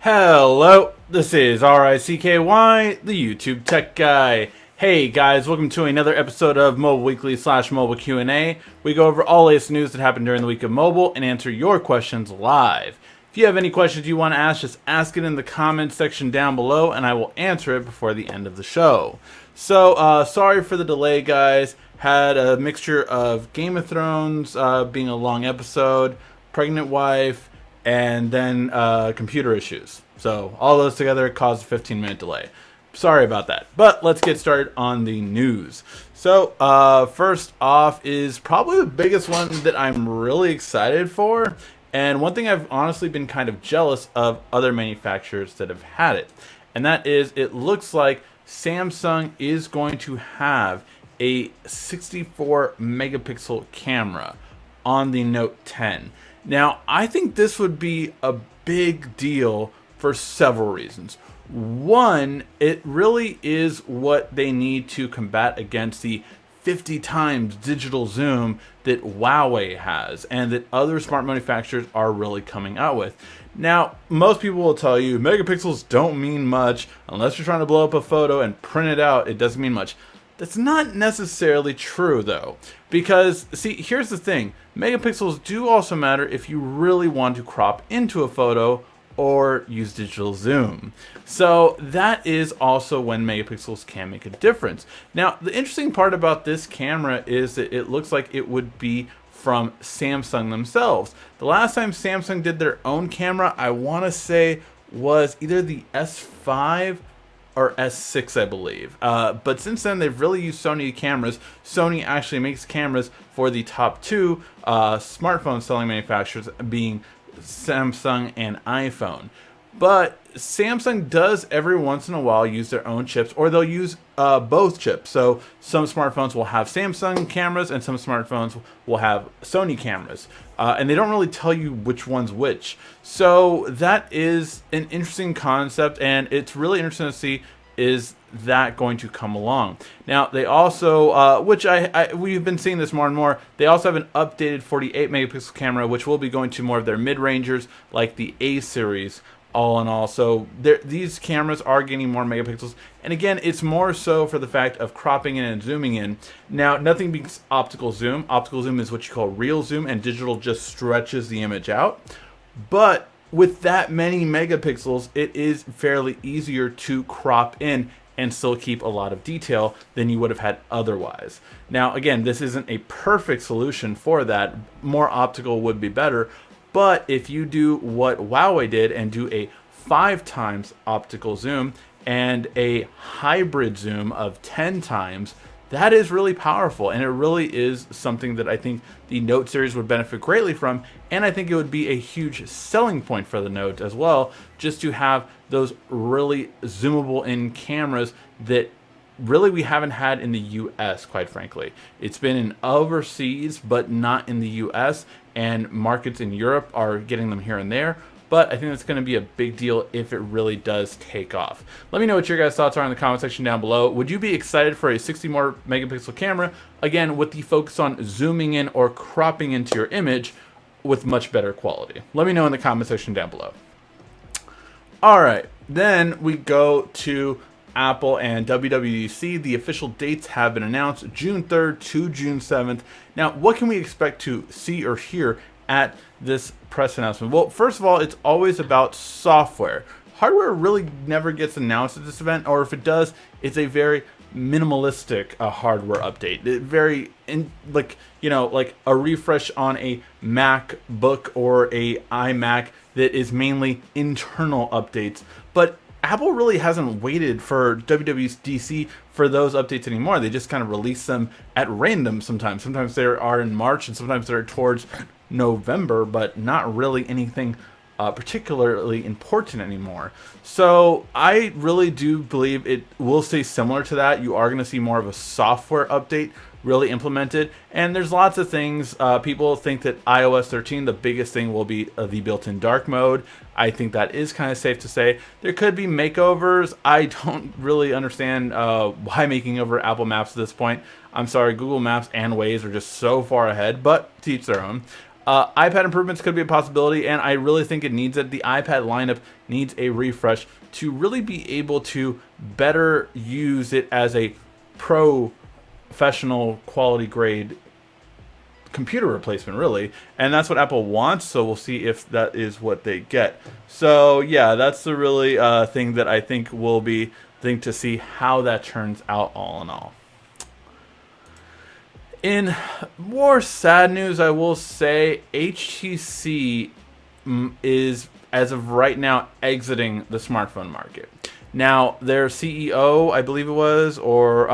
Hello, this is RICKY, the YouTube Tech Guy. Hey guys, welcome to another episode of Mobile Weekly / Mobile Q&A. We go over all latest news that happened during the week of mobile and answer your questions live. If you have any questions you want to ask, just ask it in the comments section down below and I will answer it before the end of the show. So, sorry for the delay, guys. Had a mixture of Game of Thrones being a long episode, pregnant wife, and then computer issues. So all those together caused a 15-minute delay. Sorry about that. But let's get started on the news. So first off is probably the biggest one that I'm really excited for. And one thing I've honestly been kind of jealous of other manufacturers that have had it. And that is, it looks like Samsung is going to have a 64 megapixel camera on the Note 10. Now, I think this would be a big deal for several reasons. One, it really is what they need to combat against the 50 times digital zoom that Huawei has and that other smart manufacturers are really coming out with. Now, most people will tell you megapixels don't mean much. Unless you're trying to blow up a photo and print it out, it doesn't mean much. That's not necessarily true, though, because, see, here's the thing. Megapixels do also matter if you really want to crop into a photo or use digital zoom. So that is also when megapixels can make a difference. Now, the interesting part about this camera is that it looks like it would be from Samsung themselves. The last time Samsung did their own camera, I want to say, was either the S5 or S6, I believe. But since then, they've really used Sony cameras. Sony actually makes cameras for the top two smartphone selling manufacturers, being Samsung and iPhone. But Samsung does every once in a while use their own chips, or they'll use both chips. So some smartphones will have Samsung cameras and some smartphones will have Sony cameras. And they don't really tell you which one's which. So that is an interesting concept, and it's really interesting to see is that going to come along. Now, they also, which we've been seeing this more and more, they also have an updated 48 megapixel camera, which will be going to more of their mid-rangers, like the A series, all in all. So these cameras are getting more megapixels. And again, it's more so for the fact of cropping in and zooming in. Now, nothing beats optical zoom. Optical zoom is what you call real zoom, and digital just stretches the image out. But with that many megapixels, it is fairly easier to crop in and still keep a lot of detail than you would have had otherwise. Now, again, this isn't a perfect solution for that. More optical would be better. But if you do what Huawei did and do a 5 times optical zoom and a hybrid zoom of 10 times, that is really powerful, and it really is something that I think the Note series would benefit greatly from, and I think it would be a huge selling point for the Note as well, just to have those really zoomable in cameras that really we haven't had in the US, quite frankly. It's been in overseas, but not in the US, and markets in Europe are getting them here and there. But I think that's going to be a big deal if it really does take off. Let me know what your guys' thoughts are in the comment section down below. Would you be excited for a 60 more megapixel camera? Again, with the focus on zooming in or cropping into your image with much better quality. Let me know in the comment section down below. Alright, then we go to Apple and WWDC. The official dates have been announced, June 3rd to June 7th. Now, what can we expect to see or hear at this press announcement? Well, first of all, it's always about software. Hardware really never gets announced at this event, or if it does, it's a very minimalistic hardware update. Like a refresh on a MacBook or a iMac that is mainly internal updates. But Apple really hasn't waited for WWDC for those updates anymore. They just kind of release them at random sometimes. Sometimes they are in March and sometimes they're towards November, but not really anything particularly important anymore. So I really do believe it will stay similar to that. You are going to see more of a software update really implemented, and there's lots of things. People think that iOS 13, the biggest thing will be the built-in dark mode. I think that is kind of safe to say. There could be makeovers. I don't really understand why making over Apple Maps at this point. I'm sorry, Google Maps and Waze are just so far ahead, but to each their own. iPad improvements could be a possibility, and I really think it needs it. The iPad lineup needs a refresh to really be able to better use it as a professional quality grade computer replacement, really, and that's what Apple wants. So we'll see if that is what they get. So yeah, that's the really thing that I think will be thing to see how that turns out, all in all. In more sad news, I will say HTC is, as of right now, exiting the smartphone market. Now, their CEO, I believe it was, or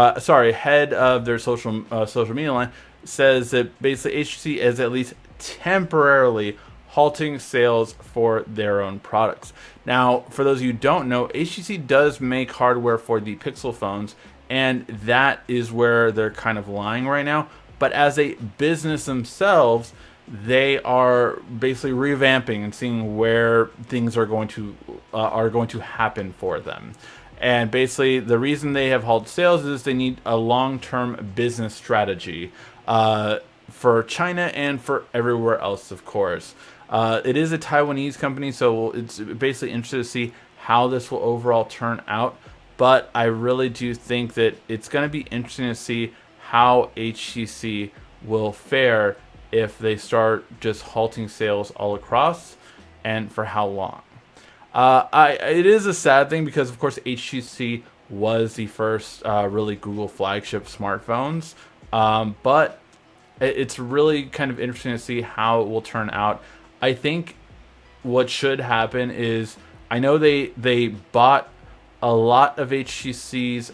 head of their social media line, says that basically HTC is at least temporarily halting sales for their own products. Now, for those of you who don't know, HTC does make hardware for the Pixel phones, and that is where they're kind of lying right now. But as a business themselves, they are basically revamping and seeing where things are going to happen for them. And basically, the reason they have halted sales is they need a long-term business strategy for China and for everywhere else, of course. It is a Taiwanese company, so it's basically interesting to see how this will overall turn out. But I really do think that it's going to be interesting to see how HTC will fare if they start just halting sales all across, and for how long. It is a sad thing because, of course, HTC was the first really Google flagship smartphones, but it's really kind of interesting to see how it will turn out. I think what should happen is, I know they bought a lot of HTC's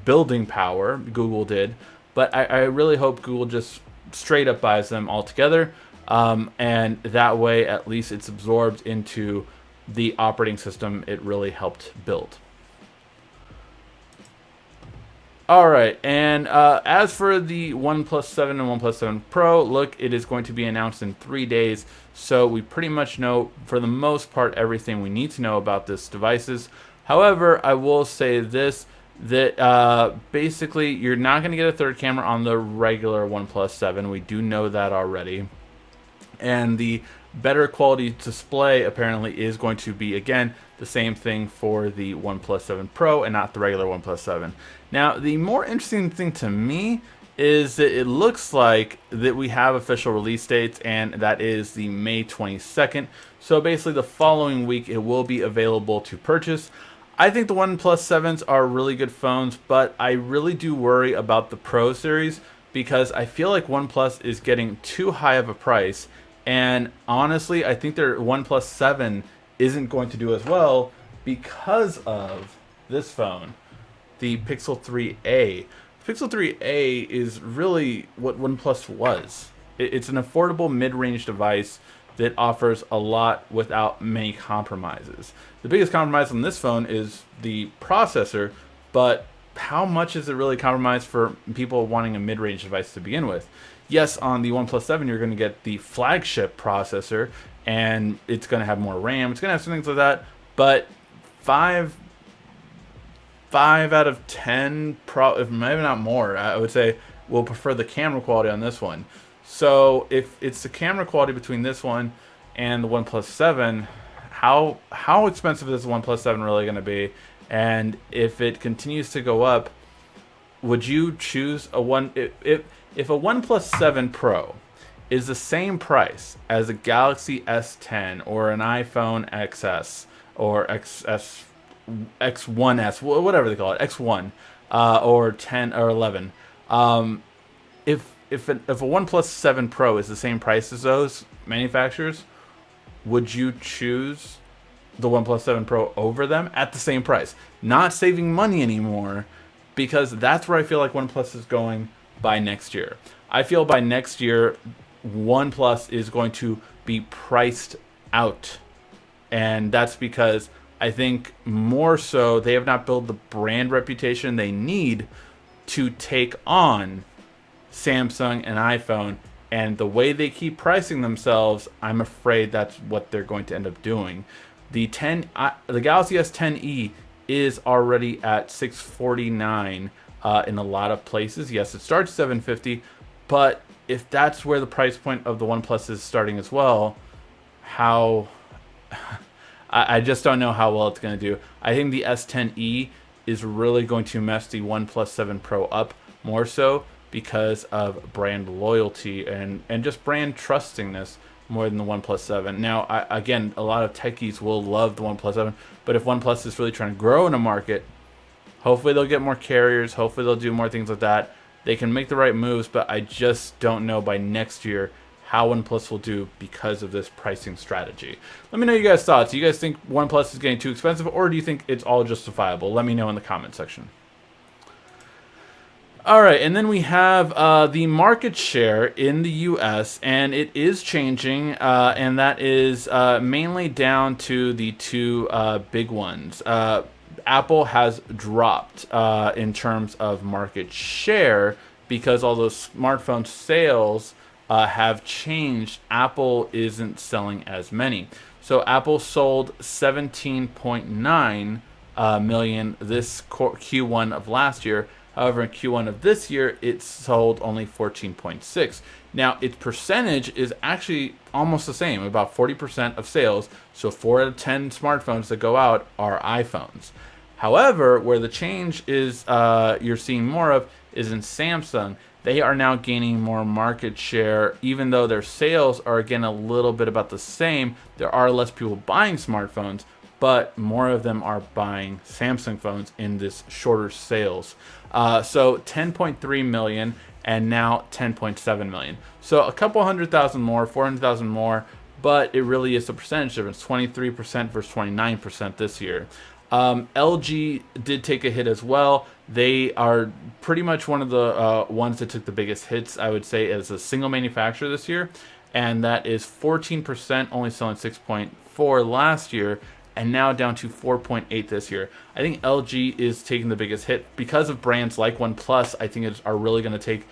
building power, Google did, but I really hope Google just straight up buys them all together, and that way at least it's absorbed into the operating system it really helped build. Alright, and as for the OnePlus 7 and OnePlus 7 Pro, look, it is going to be announced in 3 days, so we pretty much know, for the most part, everything we need to know about this devices. However, I will say this, that basically you're not going to get a third camera on the regular OnePlus 7. We do know that already. And the better quality display apparently is going to be, again, the same thing for the OnePlus 7 Pro and not the regular OnePlus 7. Now, the more interesting thing to me is that it looks like that we have official release dates, and that is the May 22nd. So basically the following week it will be available to purchase. I think the OnePlus 7s are really good phones, but I really do worry about the Pro series because I feel like OnePlus is getting too high of a price, and honestly, I think their OnePlus 7 isn't going to do as well because of this phone, the Pixel 3a. The Pixel 3a is really what OnePlus was. It's an affordable mid-range device that offers a lot without many compromises. The biggest compromise on this phone is the processor, but how much is it really compromised for people wanting a mid-range device to begin with? Yes, on the OnePlus 7, you're going to get the flagship processor, and it's going to have more RAM. It's going to have some things like that, but 5 out of 10, if maybe not more, I would say, will prefer the camera quality on this one. So if it's the camera quality between this one and the OnePlus 7, how expensive is the OnePlus 7 really going to be? And if it continues to go up, would you choose if a OnePlus 7 Pro is the same price as a Galaxy S10 or an iPhone XS or X1S, whatever they call it, X1 or 10 or 11, if a OnePlus 7 Pro is the same price as those manufacturers, would you choose the OnePlus 7 Pro over them at the same price? Not saving money anymore, because that's where I feel like OnePlus is going by next year. I feel by next year, OnePlus is going to be priced out. And that's because I think more so they have not built the brand reputation they need to take on Samsung and iPhone, and the way they keep pricing themselves, I'm afraid that's what they're going to end up doing. The Galaxy S10e is already at $649 in a lot of places. Yes, it starts $750, but if that's where the price point of the OnePlus is starting as well, how I just don't know how well it's going to do. I think the S10e is really going to mess the OnePlus 7 Pro up more so because of brand loyalty and just brand trustingness more than the OnePlus 7. Now, again, a lot of techies will love the OnePlus 7, but if OnePlus is really trying to grow in a market, hopefully they'll get more carriers, hopefully they'll do more things like that. They can make the right moves, but I just don't know by next year how OnePlus will do because of this pricing strategy. Let me know your guys' thoughts. Do you guys think OnePlus is getting too expensive, or do you think it's all justifiable? Let me know in the comment section. All right, and then we have the market share in the U.S., and it is changing, and that is mainly down to the two big ones. Apple has dropped in terms of market share because all those smartphone sales have changed. Apple isn't selling as many. So Apple sold 17.9 million this Q1 of last year. However, in Q1 of this year, it sold only 14.6. Now, its percentage is actually almost the same, about 40% of sales. So 4 out of 10 smartphones that go out are iPhones. However, where the change is you're seeing more of is in Samsung. They are now gaining more market share, even though their sales are, again, a little bit about the same. There are less people buying smartphones, but more of them are buying Samsung phones in this shorter sales. So 10.3 million and now 10.7 million. So a couple 100,000 more, 400,000 more, but it really is a percentage difference, 23% versus 29% this year. LG did take a hit as well. They are pretty much one of the ones that took the biggest hits, I would say, as a single manufacturer this year. And that is 14%, only selling 6.4 last year, and now down to 4.8 this year. I think LG is taking the biggest hit because of brands like OnePlus. I think are really going to take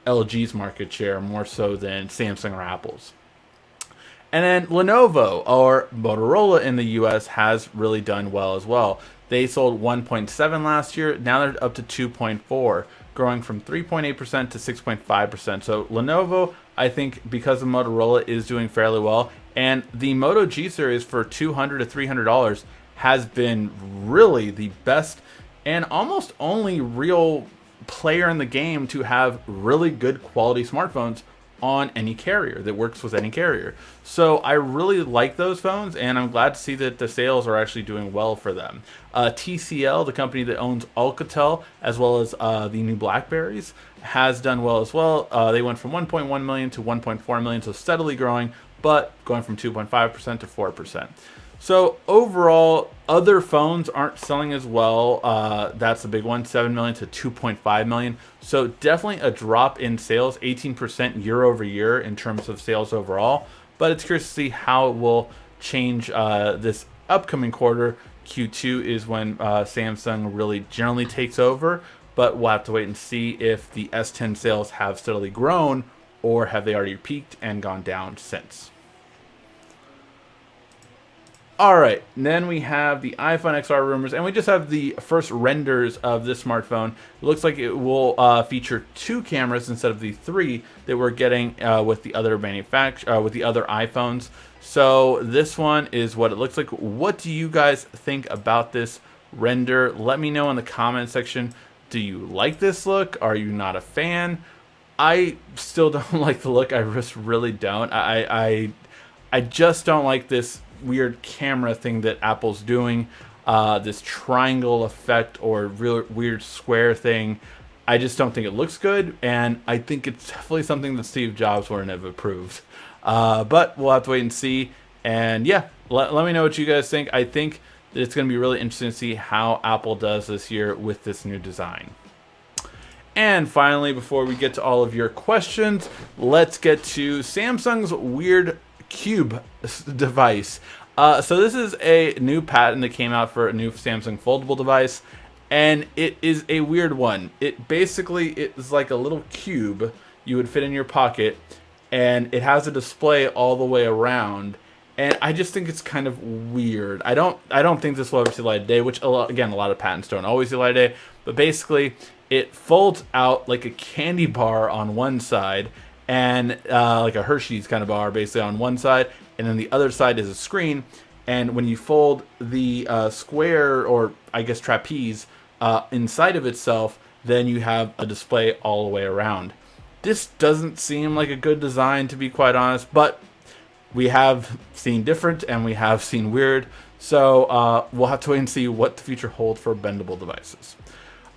LG's market share more so than Samsung or Apple's. And then Lenovo, or Motorola in the US, has really done well as well. They sold 1.7 last year. Now they're up to 2.4, growing from 3.8% to 6.5%. So Lenovo, I think, because of Motorola, is doing fairly well. And the Moto G series for $200 to $300 has been really the best and almost only real player in the game to have really good quality smartphones on any carrier that works with any carrier. So I really like those phones, and I'm glad to see that the sales are actually doing well for them. TCL, the company that owns Alcatel, as well as the new Blackberries, has done well as well. They went from 1.1 million to 1.4 million, so steadily growing, but going from 2.5% to 4%. So overall, other phones aren't selling as well. That's the big one, 7 million to 2.5 million. So definitely a drop in sales, 18% year over year in terms of sales overall. But it's curious to see how it will change this upcoming quarter. Q2 is when Samsung really generally takes over. But we'll have to wait and see if the S10 sales have steadily grown or have they already peaked and gone down since. All right, then we have the iPhone XR rumors, and we just have the first renders of this smartphone. It looks like it will feature 2 cameras instead of the 3 that we're getting with the other with the other iPhones. So this one is what it looks like. What do you guys think about this render? Let me know in the comment section. Do you like this look? Are you not a fan? I still don't like the look. I just really don't. I just don't like this weird camera thing that Apple's doing, this triangle effect or real weird square thing. I just don't think it looks good, and I think it's definitely something that Steve Jobs wouldn't have approved. But we'll have to wait and see. And yeah, let me know what you guys think. I think that it's going to be really interesting to see how Apple does this year with this new design. And finally, before we get to all of your questions, let's get to Samsung's weird Cube device. So this is a new patent that came out for a new Samsung foldable device, and it is a weird one. It basically is like a little cube you would fit in your pocket, and it has a display all the way around. And I just think it's kind of weird. I don't think this will ever see the light of day, which again, a lot of patents don't always see the light of day. But basically, it folds out like a candy bar on one side, and like a Hershey's kind of bar basically on one side, and then the other side is a screen. And when you fold the square, or I guess trapeze, inside of itself, then you have a display all the way around. This doesn't seem like a good design, to be quite honest, but we have seen different and we have seen weird. So we'll have to wait and see what the future holds for bendable devices.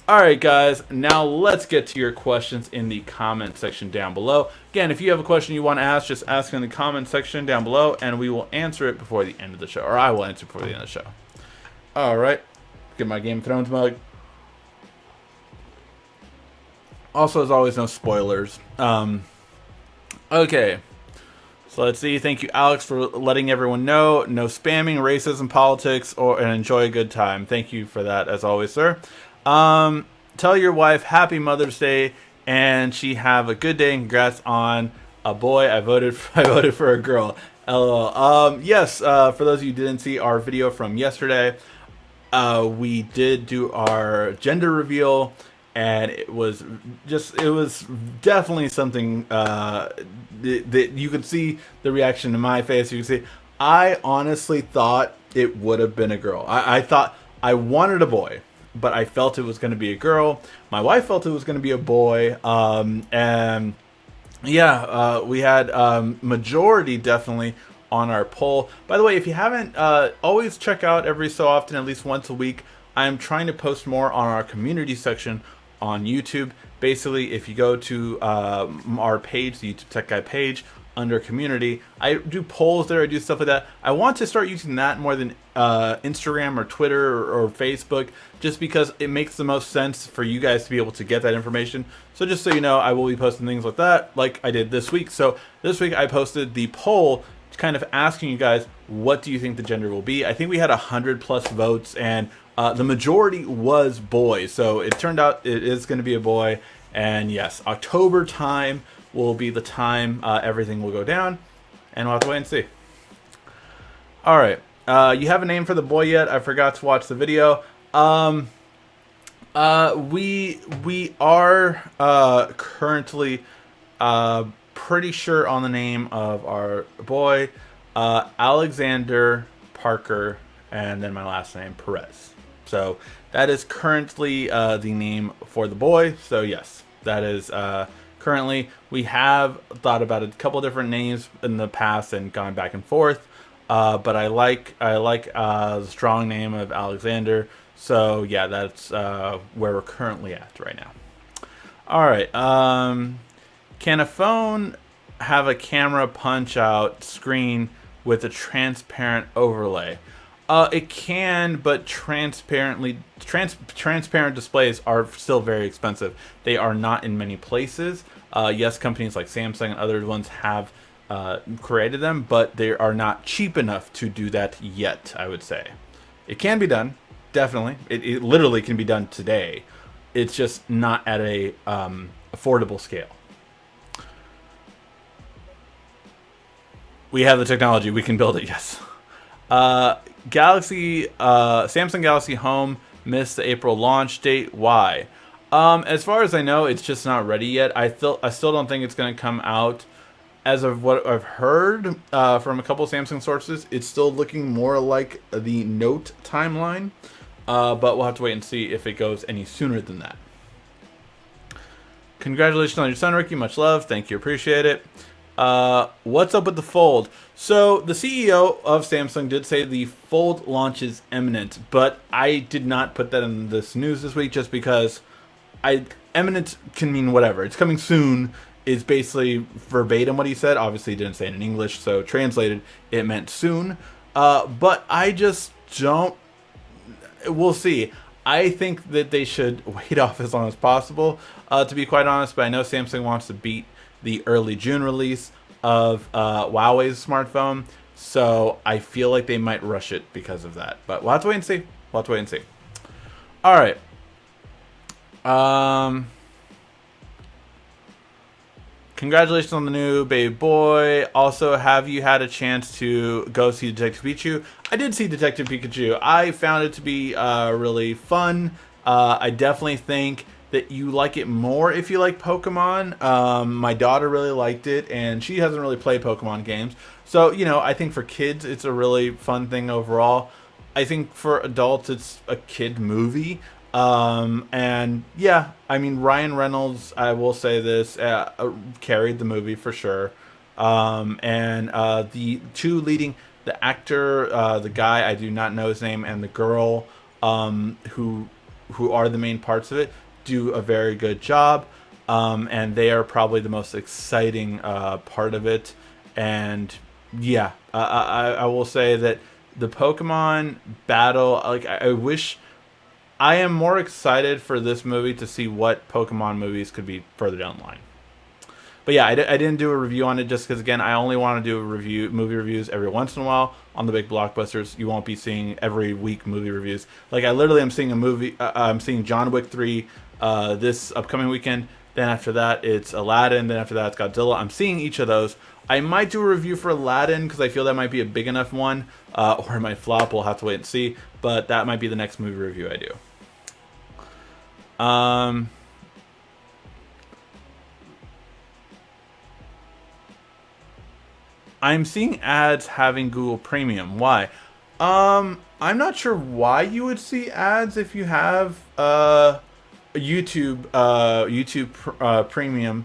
Alright guys, now let's get to your questions in the comment section down below. Again, if you have a question you want to ask, just ask in the comment section down below and we will answer it before the end of the show. Or I will answer before the end of the show. Alright, get my Game of Thrones mug. Also, as always, no spoilers. Okay, so let's see. Thank you, Alex, for letting everyone know. No spamming, racism, politics, and enjoy a good time. Thank you for that, as always, sir. Tell your wife Happy Mother's Day, and she have a good day. And congrats on a boy. I voted for a girl. LOL. Yes. For those of you who didn't see our video from yesterday, we did do our gender reveal, and it was definitely something that you could see the reaction in my face. You can see I honestly thought it would have been a girl. I thought I wanted a boy, but I felt it was going to be a girl. My wife felt it was going to be a boy. And yeah, we had majority definitely on our poll. By the way, if you haven't, always check out every so often, at least once a week, I'm trying to post more on our community section on YouTube. Basically, if you go to our page, the YouTube Tech Guy page, under community, I do polls there, I do stuff like that. I want to start using that more than Instagram or Twitter or Facebook, just because it makes the most sense for you guys to be able to get that information. So just so you know, I will be posting things like that, like I did this week. So this week I posted the poll kind of asking you guys, what do you think the gender will be? I think we had 100+ votes, and the majority was boys. So it turned out it is going to be a boy. And yes, October time will be the time everything will go down, and we'll have to wait and see. All right, you have a name for the boy yet? I forgot to watch the video. We are currently pretty sure on the name of our boy, Alexander Parker, and then my last name, Perez. So that is currently the name for the boy. So yes, that is currently. We have thought about a couple different names in the past and gone back and forth, but I like the strong name of Alexander. So yeah, that's where we're currently at right now. All right. Can a phone have a camera punch out screen with a transparent overlay? It can, but transparent displays are still very expensive. They are not in many places. Yes, companies like Samsung and other ones have created them, but they are not cheap enough to do that yet, I would say. It can be done, definitely. It literally can be done today. It's just not at a affordable scale. We have the technology. We can build it, yes. Samsung Galaxy Home missed the April launch date. Why? As far as I know, it's just not ready yet. I still don't think it's going to come out. As of what I've heard from a couple of Samsung sources, it's still looking more like the Note timeline. But we'll have to wait and see if it goes any sooner than that. Congratulations on your son, Ricky. Much love. Thank you. Appreciate it. What's up with the Fold? So the CEO of Samsung did say the Fold launch is imminent, but I did not put that in this news this week just because imminent can mean whatever. It's coming soon is basically verbatim what he said. Obviously he didn't say it in English, so translated it meant soon. But I just don't. We'll see. I think that they should wait off as long as possible, to be quite honest, but I know Samsung wants to beat the early June release of Huawei's smartphone, so I feel like they might rush it because of that. But we'll have to wait and see. We'll have to wait and see. All right. Congratulations on the new baby boy. Also, have you had a chance to go see Detective Pikachu? I did see Detective Pikachu. I found it to be really fun. I definitely think that you like it more if you like Pokemon. My daughter really liked it, and she hasn't really played Pokemon games. So, I think for kids, it's a really fun thing overall. I think for adults, it's a kid movie. And yeah, I mean, Ryan Reynolds, I will say this, carried the movie for sure. And the two leading, the actor, the guy, I do not know his name, and the girl, who are the main parts of it, do a very good job. And they are probably the most exciting part of it. And yeah, I will say that the Pokemon battle, like, I wish, I am more excited for this movie to see what Pokemon movies could be further down the line. But yeah, I didn't do a review on it just because, again, I only want to do movie reviews every once in a while on the big blockbusters. You won't be seeing every week movie reviews. Like, I literally am seeing a movie. I'm seeing John Wick 3 this upcoming weekend. Then after that, it's Aladdin. Then after that, it's Godzilla. I'm seeing each of those. I might do a review for Aladdin because I feel that might be a big enough one, or it might flop. We'll have to wait and see. But that might be the next movie review I do. I'm seeing ads having Google Premium. Why? I'm not sure why you would see ads if you have YouTube Premium.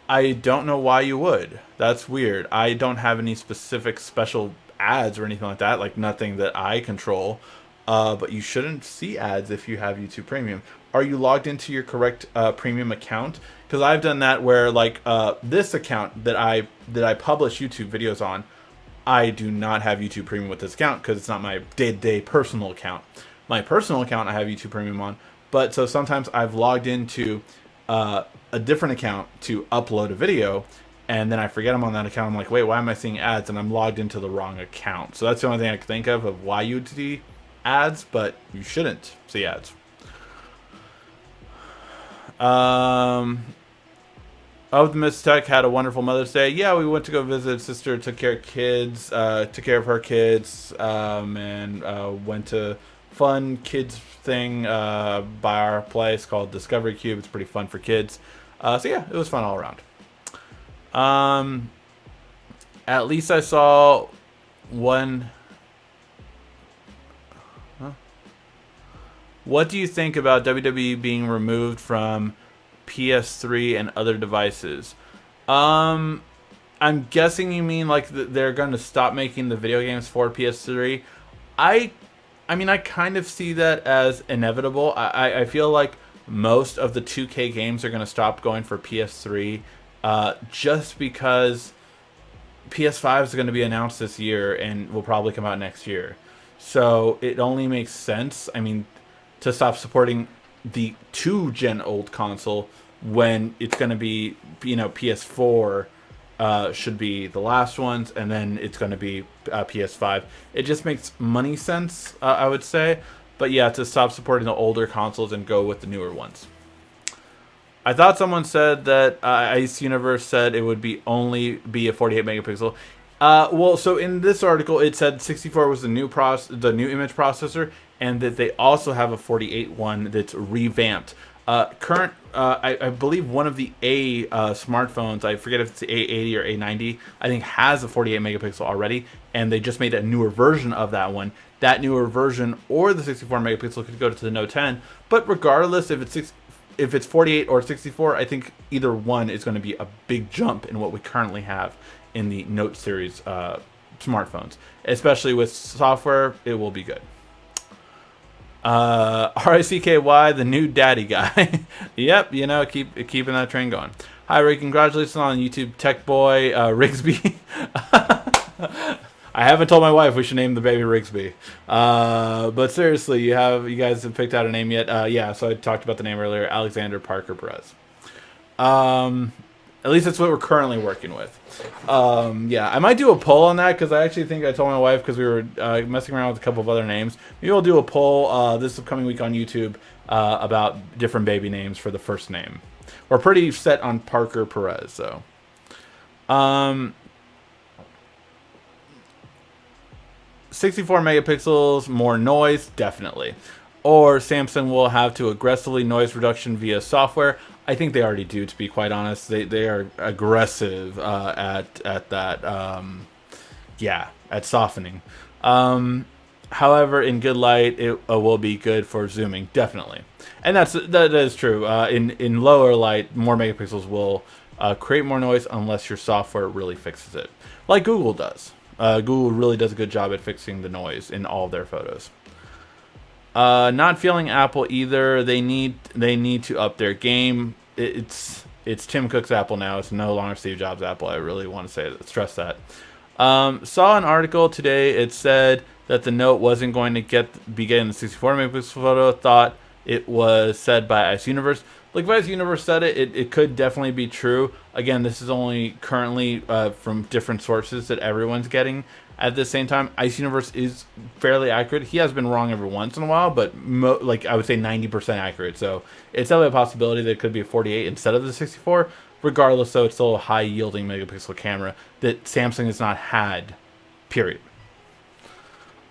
I don't know why you would. That's weird. I don't have any specific special ads or anything like that. Like, nothing that I control. But you shouldn't see ads if you have YouTube Premium. Are you logged into your correct premium account? Because I've done that where, like, this account that I publish YouTube videos on, I do not have YouTube Premium with this account because it's not my day-to-day personal account. My personal account I have YouTube Premium on, but so sometimes I've logged into a different account to upload a video, and then I forget I'm on that account. I'm like, wait, why am I seeing ads? And I'm logged into the wrong account. So that's the only thing I can think of why you'd see ads, but you shouldn't see ads. Optimus Tech had a wonderful Mother's Day. Yeah, we went to go visit sister, took care of kids, took care of her kids, and went to fun kids thing by our place called Discovery Cube. It's pretty fun for kids. So yeah, it was fun all around. At least I saw one. What do you think about WWE being removed from PS3 and other devices? I'm guessing you mean like they're going to stop making the video games for PS3. I mean, I kind of see that as inevitable. I feel like most of the 2K games are going to stop going for PS3 just because PS5 is going to be announced this year and will probably come out next year. So it only makes sense, I mean, to stop supporting the 2-gen-old console when it's going to be, PS4 should be the last ones, and then it's going to be PS5. It just makes money sense, I would say. But yeah, to stop supporting the older consoles and go with the newer ones. I thought someone said that Ice Universe said it would only be a 48 megapixel. Well, so in this article, it said 64 was the new image processor, and that they also have a 48 one that's revamped. I believe one of the A smartphones, I forget if it's the A80 or A90, I think has a 48 megapixel already, and they just made a newer version of that one. That newer version or the 64 megapixel could go to the Note 10, but regardless if it's 48 or 64, I think either one is going to be a big jump in what we currently have in the Note series smartphones. Especially with software, it will be good. RICKY, the new daddy guy. Yep, keeping that train going. Hi, Ray, congratulations on YouTube Tech Boy Rigsby. I haven't told my wife we should name the baby Rigsby. But seriously, you guys have picked out a name yet? Yeah, so I talked about the name earlier, Alexander Parker Perez. At least that's what we're currently working with. Yeah, I might do a poll on that because I actually think I told my wife because we were messing around with a couple of other names. Maybe we'll do a poll this upcoming week on YouTube about different baby names for the first name. We're pretty set on Parker Perez, so. 64 megapixels, more noise, definitely. or Samsung will have to aggressively noise reduction via software. I think they already do, to be quite honest. They are aggressive at that. At softening. However, in good light, it will be good for zooming, definitely, and that is true. In lower light, more megapixels will create more noise unless your software really fixes it, like Google does. Google really does a good job at fixing the noise in all of their photos. Not feeling Apple either. They need to up their game. It's Tim Cook's Apple now. It's no longer Steve Jobs' Apple. I really want to stress that. Saw an article today. It said that the Note wasn't going to be getting the 64 megapixel photo. Thought it was said by Ice Universe. Like, if Ice Universe said it could definitely be true. Again, this is only currently from different sources that everyone's getting. At the same time, Ice Universe is fairly accurate. He has been wrong every once in a while, but I would say 90% accurate. So it's definitely a possibility that it could be a 48 instead of the 64. Regardless, though, it's still a high-yielding megapixel camera that Samsung has not had, period.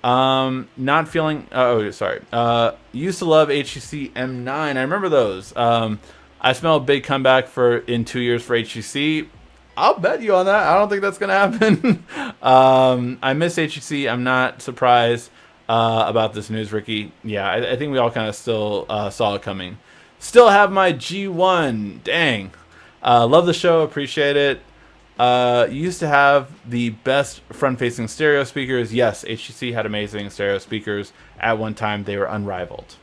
Not feeling... used to love HTC M9. I remember those. I smell a big comeback in 2 years for HTC. I'll bet you on that. I don't think that's going to happen. I miss HTC. I'm not surprised about this news, Ricky. Yeah, I think we all kind of still saw it coming. Still have my G1. Dang. Love the show. Appreciate it. Used to have the best front-facing stereo speakers. Yes, HTC had amazing stereo speakers. At one time, they were unrivaled.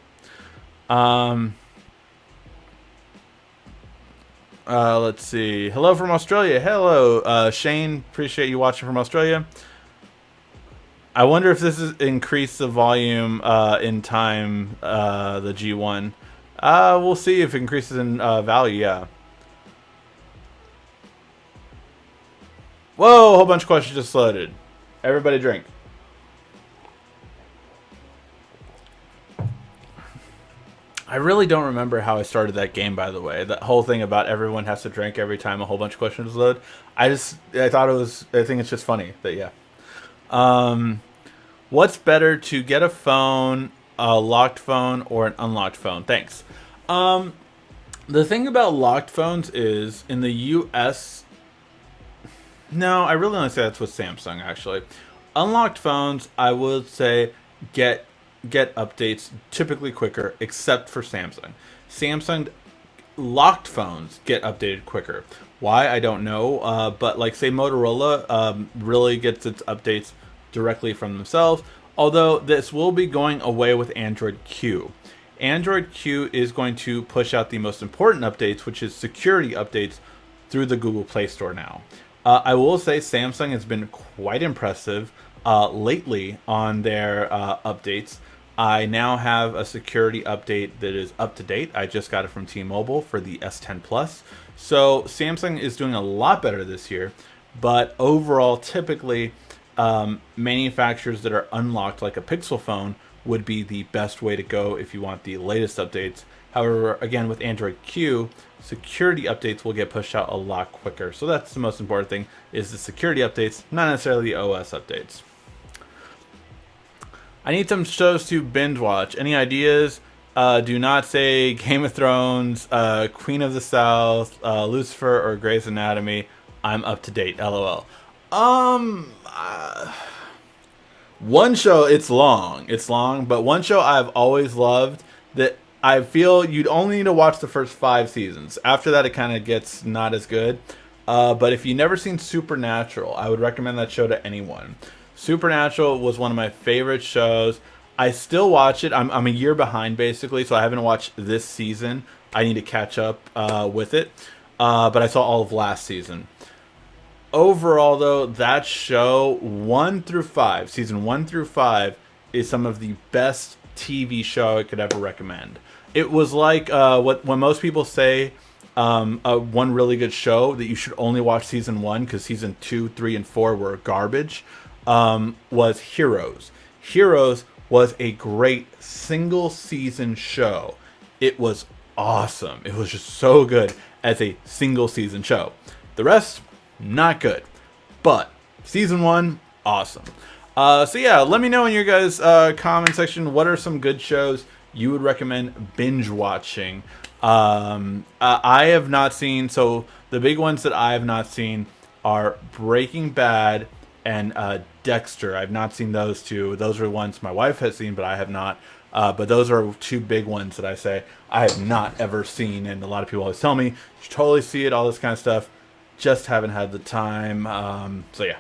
Let's see. Hello from Australia. Hello, Shane. Appreciate you watching from Australia. I wonder if this has increased the volume in time, the G1. We'll see if it increases in value, yeah. Whoa, a whole bunch of questions just loaded. Everybody drink. I really don't remember how I started that game, by the way. That whole thing about everyone has to drink every time a whole bunch of questions load. I think it's just funny that, yeah. What's better, to get a phone, a locked phone, or an unlocked phone? Thanks. The thing about locked phones is, in the US... No, I really only say that's with Samsung, actually. Unlocked phones, I would say, get updates typically quicker, except for Samsung. Samsung locked phones get updated quicker. Why? I don't know. But like, say, Motorola really gets its updates directly from themselves. Although this will be going away with Android Q. Android Q is going to push out the most important updates, which is security updates, through the Google Play Store now. I will say Samsung has been quite impressive lately on their updates. I now have a security update that is up to date. I just got it from T-Mobile for the S10 Plus. So Samsung is doing a lot better this year. But overall, typically, manufacturers that are unlocked, like a Pixel phone, would be the best way to go if you want the latest updates. However, again, with Android Q, security updates will get pushed out a lot quicker. So that's the most important thing, is the security updates, not necessarily the OS updates. I need some shows to binge watch. Any ideas? Do not say Game of Thrones, Queen of the South, Lucifer, or Grey's Anatomy. I'm up to date, LOL. One show, it's long, but one show I've always loved that I feel you'd only need to watch the first 5 seasons. After that, it kind of gets not as good. But if you've never seen Supernatural, I would recommend that show to anyone. Supernatural was one of my favorite shows. I still watch it. I'm a year behind, basically, so I haven't watched this season. I need to catch up with it. But I saw all of last season. Overall, though, that show, season 1 through 5, is some of the best TV show I could ever recommend. It was like when most people say one really good show that you should only watch season 1 because season 2, 3, and 4 were garbage, was Heroes. Heroes was a great single season show. It was awesome. It was just so good as a single season show. The rest, not good. But season 1, awesome. So yeah, let me know in your guys' comment section, what are some good shows you would recommend binge watching. I have not seen, so the big ones that I have not seen are Breaking Bad and Dexter. I've not seen those two. Those are ones my wife has seen, but I have not. But those are two big ones that I say I have not ever seen, and a lot of people always tell me, you should totally see it, all this kind of stuff. Just haven't had the time. So yeah.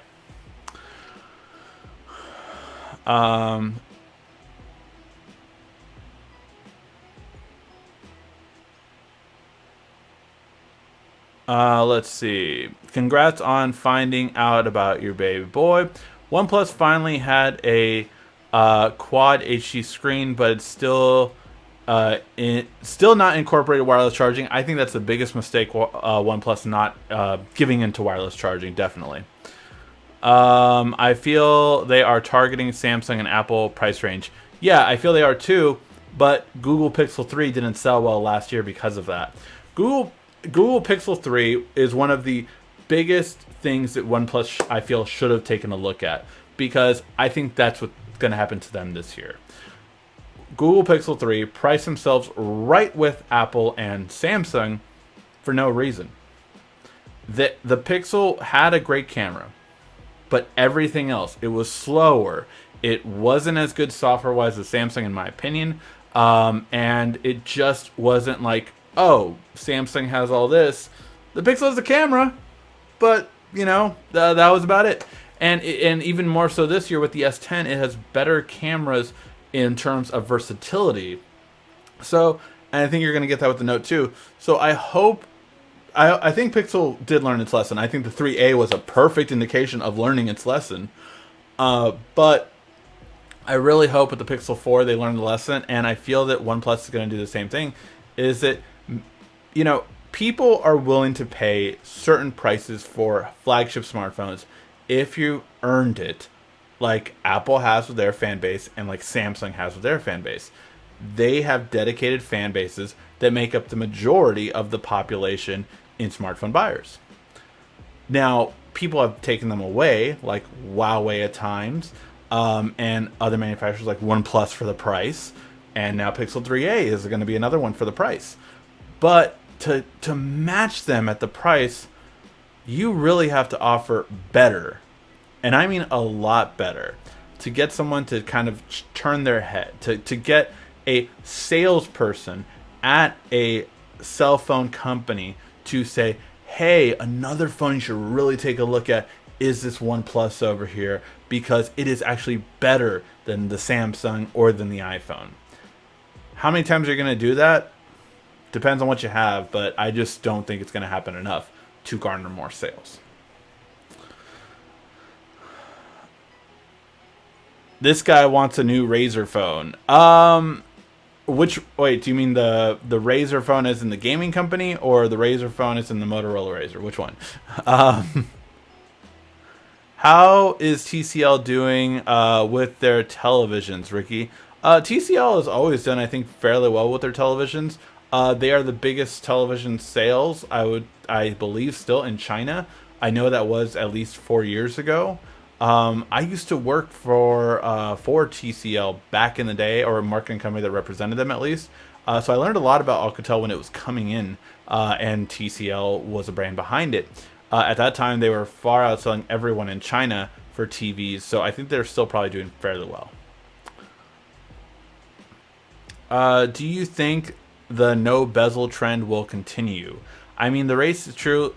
Let's see. Congrats on finding out about your baby boy. OnePlus finally had a quad HD screen, but it's still still not incorporated wireless charging. I think that's the biggest mistake. OnePlus not giving into wireless charging, definitely. I feel they are targeting Samsung and Apple price range. Yeah, I feel they are too, but Google Pixel 3 didn't sell well last year because of that. Google Pixel 3 is one of the biggest things that OnePlus, I feel, should have taken a look at, because I think that's what's going to happen to them this year. Google Pixel 3 priced themselves right with Apple and Samsung for no reason. The Pixel had a great camera, but everything else, it was slower. It wasn't as good software-wise as Samsung, in my opinion. And it just wasn't like, oh, Samsung has all this. The Pixel has a camera, but, you know, that was about it. And even more so this year with the S10, it has better cameras in terms of versatility. So, and I think you're going to get that with the Note 2. So I think Pixel did learn its lesson. I think the 3A was a perfect indication of learning its lesson. But I really hope with the Pixel 4 they learned the lesson, and I feel that OnePlus is going to do the same thing. Is that, you know, people are willing to pay certain prices for flagship smartphones if you earned it, like Apple has with their fan base and like Samsung has with their fan base. They have dedicated fan bases that make up the majority of the population in smartphone buyers. Now, people have taken them away, like Huawei at times, and other manufacturers like OnePlus for the price, and now Pixel 3a is going to be another one for the price. But to match them at the price, you really have to offer better, and I mean a lot better, to get someone to kind of turn their head, to get a salesperson at a cell phone company to say, hey, another phone you should really take a look at is this OnePlus over here, because it is actually better than the Samsung or than the iPhone. How many times are you going to do that? Depends on what you have, but I just don't think it's going to happen enough to garner more sales. This guy wants a new Razer phone. Wait, do you mean the Razer phone is in the gaming company, or the Razer phone is in the Motorola Razer? Which one? How is TCL doing with their televisions, Ricky? TCL has always done, I think, fairly well with their televisions. They are the biggest television sales, I believe, still in China. I know that was at least 4 years ago. I used to work for TCL back in the day, or a marketing company that represented them at least. So I learned a lot about Alcatel when it was coming in, and TCL was a brand behind it. At that time, they were far outselling everyone in China for TVs, so I think they're still probably doing fairly well. Do you think the no bezel trend will continue? I mean, the race to true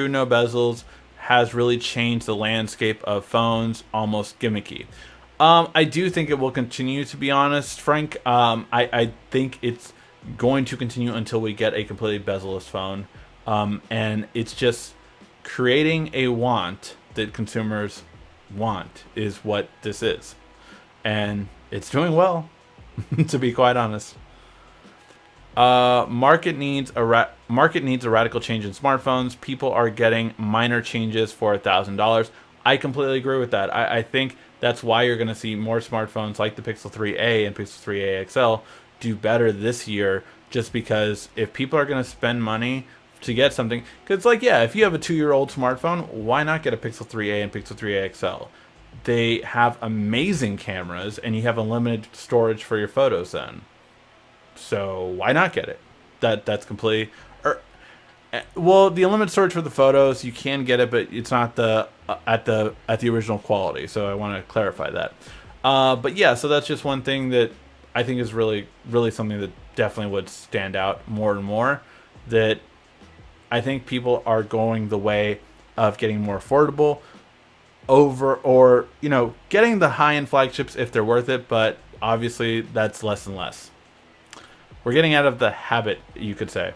no bezels has really changed the landscape of phones, almost gimmicky. I do think it will continue, to be honest, Frank. I think it's going to continue until we get a completely bezel-less phone. And it's just creating a want that consumers want is what this is. And it's doing well, to be quite honest. Market needs a radical change in smartphones. People are getting minor changes for $1,000. I completely agree with that. I think that's why you're going to see more smartphones like the Pixel 3a and Pixel 3a XL do better this year, just because if people are going to spend money to get something, because like, yeah, if you have a 2-year-old smartphone, why not get a Pixel 3a and Pixel 3a XL? They have amazing cameras, and you have unlimited storage for your photos then. So why not get it? That's completely. Well, the unlimited storage for the photos, you can get it, but it's not at the original quality. So I want to clarify that. But yeah, so that's just one thing that I think is really something that definitely would stand out more and more. That I think people are going the way of getting more affordable or getting the high-end flagships if they're worth it, but obviously that's less and less. We're getting out of the habit, you could say.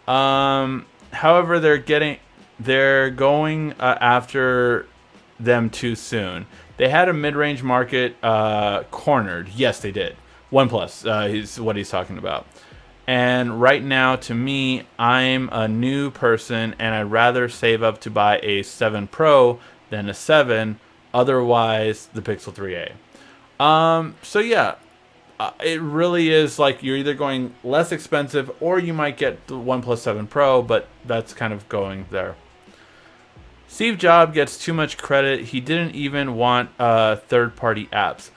However, they're going after them too soon. They had a mid-range market cornered. Yes, they did. OnePlus is what he's talking about. And right now, to me, I'm a new person, and I'd rather save up to buy a 7 Pro than a 7. Otherwise, the Pixel 3a. So yeah, it really is like you're either going less expensive, or you might get the OnePlus 7 Pro, but that's kind of going there. Steve Jobs gets too much credit. He didn't even want third-party apps.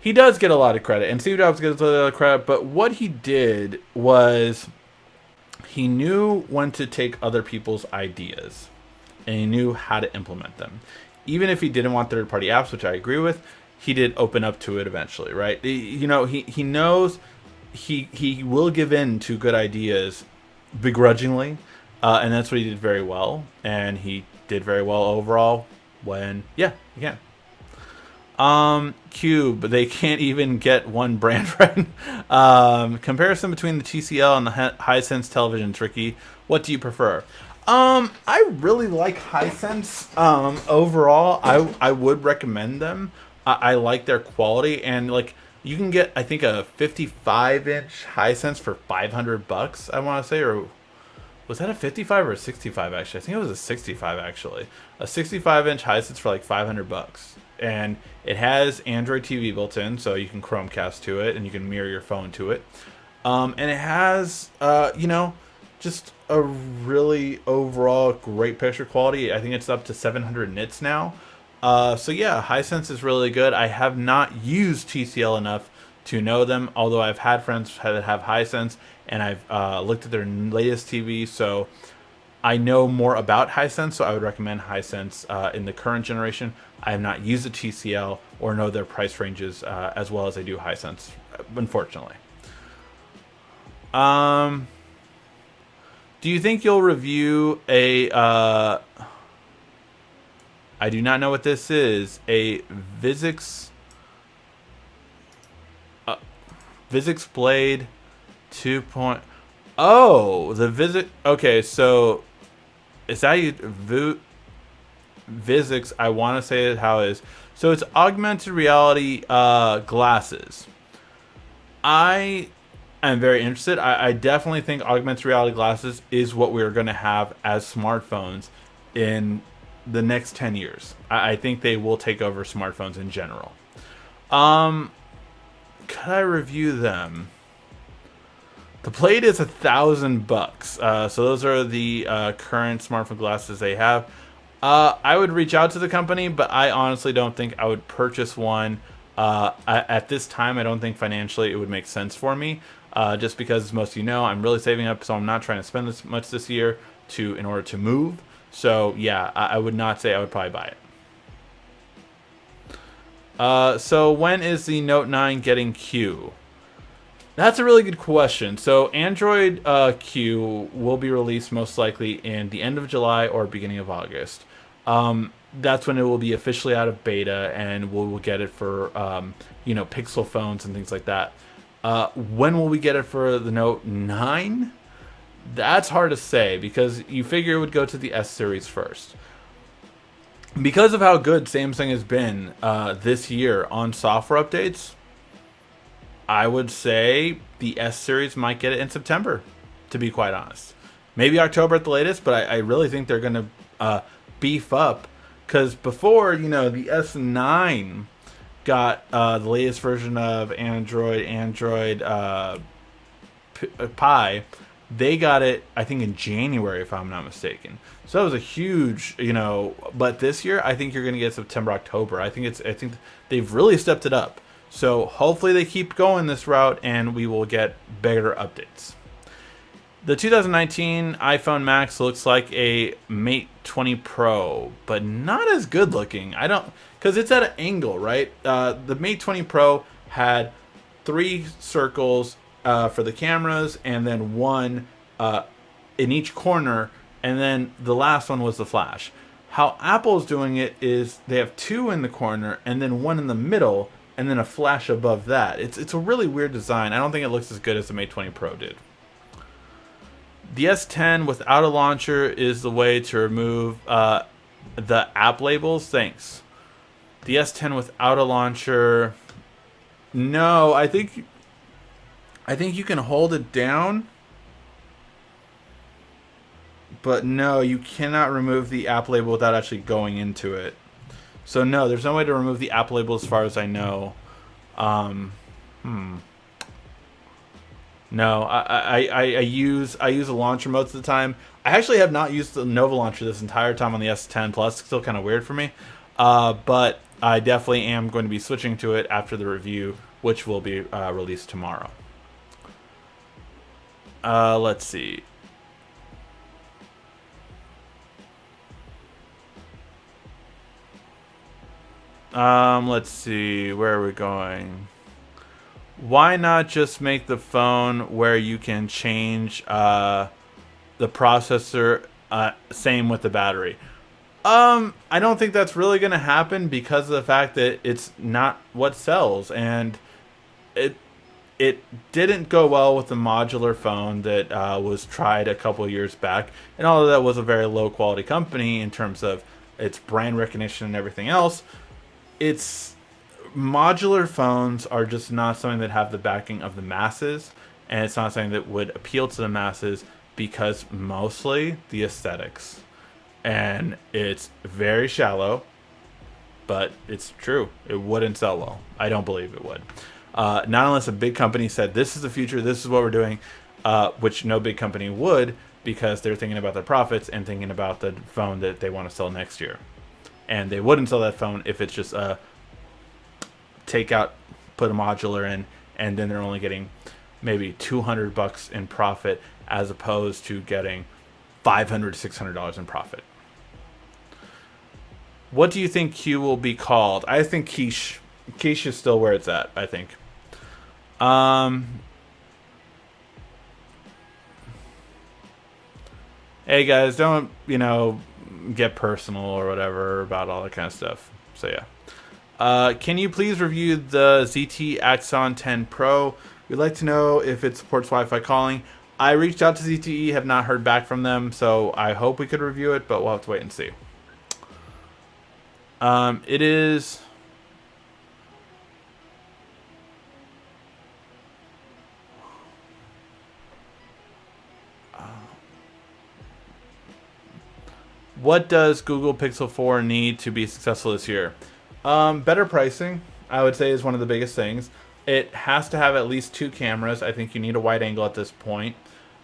He does get a lot of credit, and Steve Jobs gets a lot of credit, but what he did was he knew when to take other people's ideas, and he knew how to implement them. Even if he didn't want third-party apps, which I agree with, he did open up to it eventually, right? He knows he will give in to good ideas begrudgingly, and that's what he did very well, and he did very well overall when, yeah, he can. Cube, they can't even get one brand right. Comparison between the TCL and the Hisense television, tricky. What do you prefer? I really like Hisense. Overall, I would recommend them. I like their quality, and like you can get, I think, a 55-inch Hisense for $500. I want to say, or was that a 55 or a 65? Actually, I think it was a 65. Actually, a 65-inch Hisense for like $500. And it has Android TV built in, so you can Chromecast to it, and you can mirror your phone to it. And it has, just a really overall great picture quality. I think it's up to 700 nits now. So yeah, Hisense is really good. I have not used TCL enough to know them, although I've had friends that have Hisense, and I've looked at their latest TV, so I know more about Hisense, so I would recommend Hisense in the current generation. I have not used a TCL or know their price ranges as well as I do Hisense, unfortunately. Do you think you'll review a... I do not know what this is. A Vuzix Blade 2. Oh, the Vuzix... Okay, so... Is that you... Vuzix, I want to say it how it is. So it's augmented reality glasses. I am very interested. I definitely think augmented reality glasses is what we're going to have as smartphones in the next 10 years. I think they will take over smartphones in general. Could I review them? The Blade is $1,000. So those are the current smartphone glasses they have. I would reach out to the company, but I honestly don't think I would purchase one. At this time, I don't think financially it would make sense for me. Just because, as most of you know, I'm really saving up, so I'm not trying to spend as much this year in order to move. So yeah, I would not say I would probably buy it. So when is the Note 9 getting Q? That's a really good question. So Android Q will be released most likely in the end of July or beginning of August. That's when it will be officially out of beta, and we'll get it for Pixel phones and things like that. When will we get it for the Note 9? That's hard to say, because you figure it would go to the S series first. Because of how good Samsung has been this year on software updates, I would say the S series might get it in September, to be quite honest. Maybe October at the latest, but I really think they're going to beef up. Because before, the S9 got the latest version of Android Pie. They got it, I think, in January, if I'm not mistaken. So that was a huge, but this year, I think you're going to get September, October. I think they've really stepped it up. So hopefully they keep going this route and we will get better updates. The 2019 iPhone Max looks like a Mate 20 Pro, but not as good looking. I don't, because it's at an angle, right? The Mate 20 Pro had 3 circles for the cameras, and then 1 in each corner, and then the last one was the flash. How Apple's doing it is they have 2 in the corner, and then 1 in the middle, and then a flash above that. It's a really weird design. I don't think it looks as good as the Mate 20 Pro did. The S10 without a launcher is the way to remove the app labels. Thanks. The S10 without a launcher. No, I think you can hold it down, but no, you cannot remove the app label without actually going into it. So no, there's no way to remove the app label as far as I know. No, I use a launcher most of the time. I actually have not used the Nova launcher this entire time on the S10 Plus. It's still kind of weird for me. But I definitely am going to be switching to it after the review, which will be released tomorrow. Let's see. Let's see. Where are we going? Why not just make the phone where you can change the processor? Same with the battery. I don't think that's really going to happen because of the fact that it's not what sells, and it didn't go well with the modular phone that was tried a couple of years back, and although that was a very low quality company in terms of its brand recognition and everything else, it's modular phones are just not something that have the backing of the masses, and it's not something that would appeal to the masses because mostly the aesthetics. And it's very shallow, but it's true. It wouldn't sell well. I don't believe it would. Not unless a big company said, this is the future, this is what we're doing, which no big company would, because they're thinking about their profits and thinking about the phone that they want to sell next year. And they wouldn't sell that phone if it's just a take out, put a modular in, and then they're only getting maybe $200 in profit as opposed to getting $500 to $600 in profit. What do you think Q will be called? I think Quiche. Quiche is still where it's at, I think. Hey guys, don't, get personal or whatever about all that kind of stuff. So yeah. Can you please review the ZTE Axon 10 Pro? We'd like to know if it supports Wi-Fi calling. I reached out to ZTE, have not heard back from them, so I hope we could review it, but we'll have to wait and see. It is... What does Google Pixel 4 need to be successful this year? Better pricing, I would say, is one of the biggest things. It has to have at least 2 cameras. I think you need a wide angle at this point.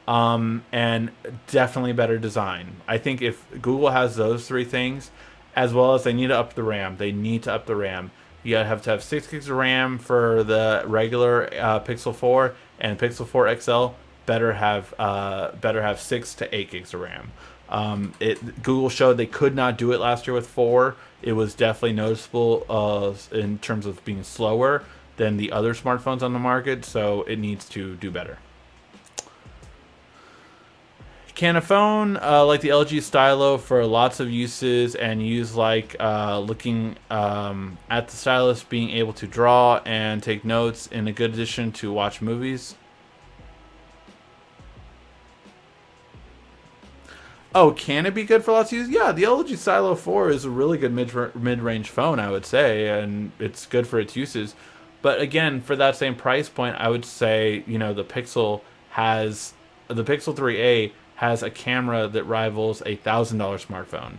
And definitely better design. I think if Google has those 3 things, as well as they need to up the RAM. They need to up the RAM. You have to have 6 gigs of RAM for the regular Pixel 4, and Pixel 4 XL better have 6 to 8 gigs of RAM. Google showed they could not do it last year with 4. It was definitely noticeable in terms of being slower than the other smartphones on the market, so it needs to do better. Can a phone like the LG Stylo for lots of uses and use like looking at the stylus, being able to draw and take notes in a good addition to watch movies? Oh, can it be good for lots of use? Yeah, the LG Stylo 4 is a really good mid-range phone, I would say, and it's good for its uses. But again, for that same price point, I would say, the Pixel 3a has a camera that rivals a $1,000 smartphone,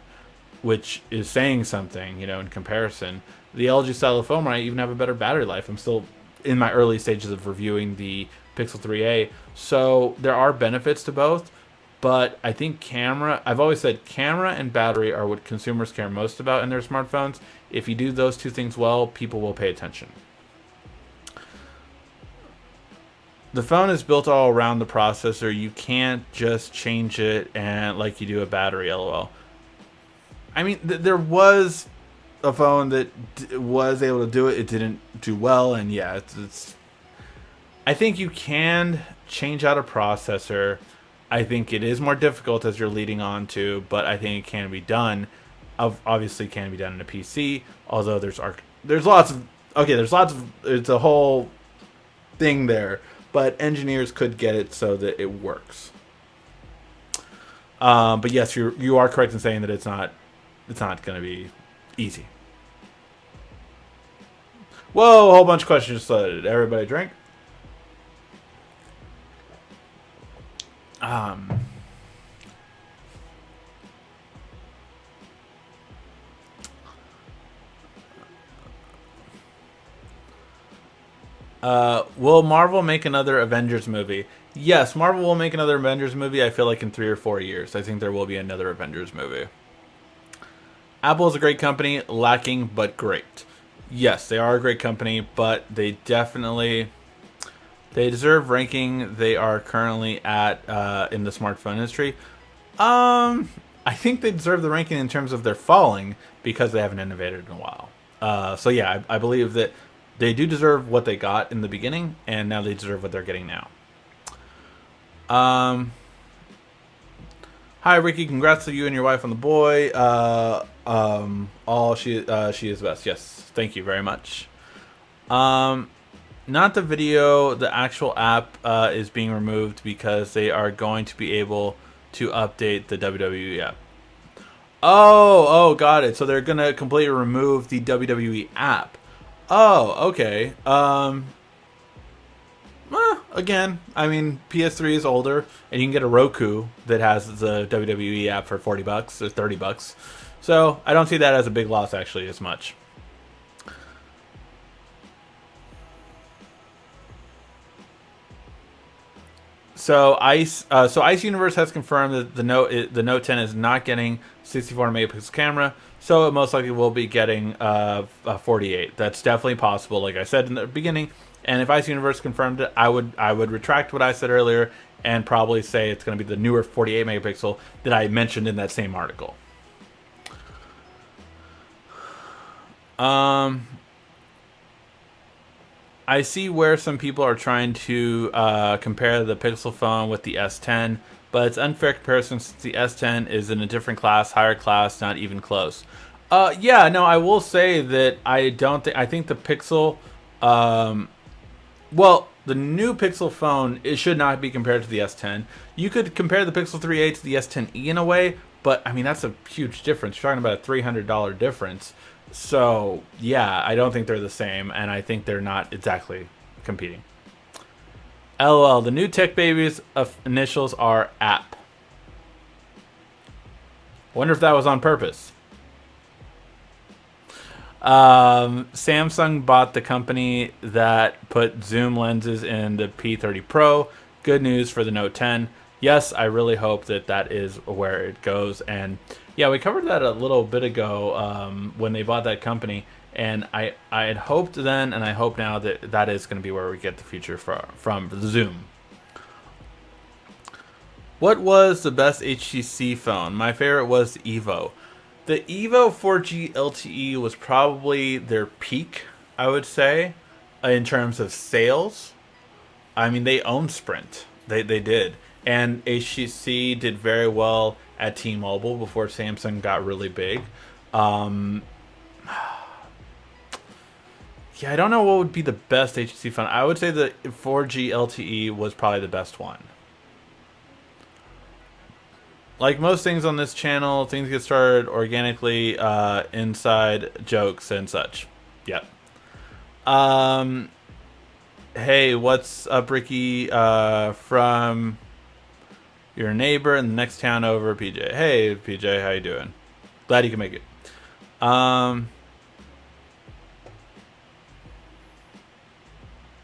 which is saying something, in comparison. The LG Stylo phone might even have a better battery life. I'm still in my early stages of reviewing the Pixel 3a, so there are benefits to both. But I think I've always said camera and battery are what consumers care most about in their smartphones. If you do those 2 things well, people will pay attention. the phone is built all around the processor. You can't just change it and like you do a battery. LOL. I mean, there was a phone that was able to do it. It didn't do well, and yeah, it's. I think you can change out a processor. I think it is more difficult as you're leading on to, but I think it can be done. Obviously, can be done in a PC. Although there's lots of it's a whole thing there, but engineers could get it so that it works. But yes, you are correct in saying that it's not going to be easy. Whoa, a whole bunch of questions just loaded. Everybody drink. Will Marvel make another Avengers movie? Yes, Marvel will make another Avengers movie. I feel like in 3 or 4 years. I think there will be another Avengers movie. Apple is a great company, lacking but great. Yes, they are a great company, but they deserve ranking they are currently at in the smartphone industry. I think they deserve the ranking in terms of their falling because they haven't innovated in a while. So yeah, I believe that they do deserve what they got in the beginning, and now they deserve what they're getting now. Hi Ricky, congrats to you and your wife on the boy. She is best. Yes, thank you very much. Not the video, the actual app is being removed because they are going to be able to update the WWE app. Oh, got it. So they're gonna completely remove the WWE app. Oh, okay. Again, I mean, PS3 is older, and you can get a Roku that has the WWE app for $40 or $30. So I don't see that as a big loss, actually, as much. So Ice Universe has confirmed that the Note 10 is not getting 64 megapixel camera, so it most likely will be getting 48. That's definitely possible, like I said in the beginning. And if Ice Universe confirmed it, I would retract what I said earlier and probably say it's going to be the newer 48 megapixel that I mentioned in that same article. I see where some people are trying to compare the Pixel phone with the S10, but it's unfair comparison since the S10 is in a different class, higher class, not even close. Yeah, no, I will say that I think the Pixel, the new Pixel phone, it should not be compared to the S10. You could compare the Pixel 3a to the S10e in a way, but I mean, that's a huge difference. You're talking about a $300 difference. So, yeah, I don't think they're the same, and I think they're not exactly competing. LOL, the new tech baby's initials are app. Wonder if that was on purpose. Samsung bought the company that put zoom lenses in the P30 Pro. Good news for the Note 10. Yes, I really hope that is where it goes. And yeah, we covered that a little bit ago when they bought that company. And I had hoped then, and I hope now that is going to be where we get the future from the Zoom. What was the best HTC phone? My favorite was the Evo. The Evo 4G LTE was probably their peak, I would say, in terms of sales. I mean, they owned Sprint. They did. And HTC did very well at T-Mobile before Samsung got really big. Yeah, I don't know what would be the best HTC phone. I would say the 4G LTE was probably the best one. Like most things on this channel, things get started organically, inside jokes and such. Yep. Hey, what's up, Ricky? From your neighbor in the next town over, PJ. Hey, PJ, how you doing? Glad you can make it.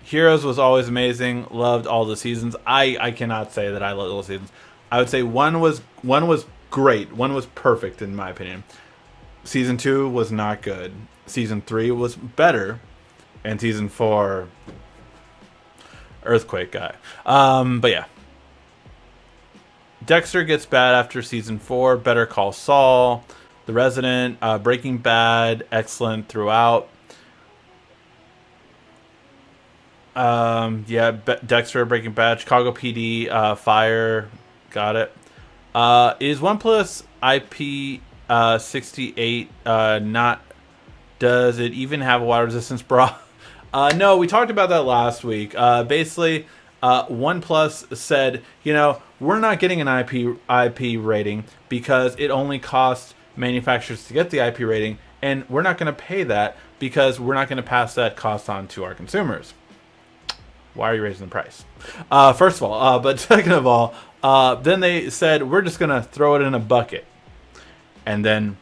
Heroes was always amazing. Loved all the seasons. I cannot say that I loved all the seasons. I would say one was great. One was perfect in my opinion. Season 2 was not good. Season 3 was better, and season 4 Earthquake guy. But yeah. Dexter gets bad after season 4. Better Call Saul. The Resident. Breaking Bad. Excellent throughout. Yeah, Dexter, Breaking Bad. Chicago PD. Fire. Got it. Is OnePlus IP68 not... Does it even have a water resistance bra? No, we talked about that last week. Basically, OnePlus said, we're not getting an IP rating because it only costs manufacturers to get the IP rating, and we're not going to pay that because we're not going to pass that cost on to our consumers. Why are you raising the price? First of all, but second of all, then they said, we're just going to throw it in a bucket. And then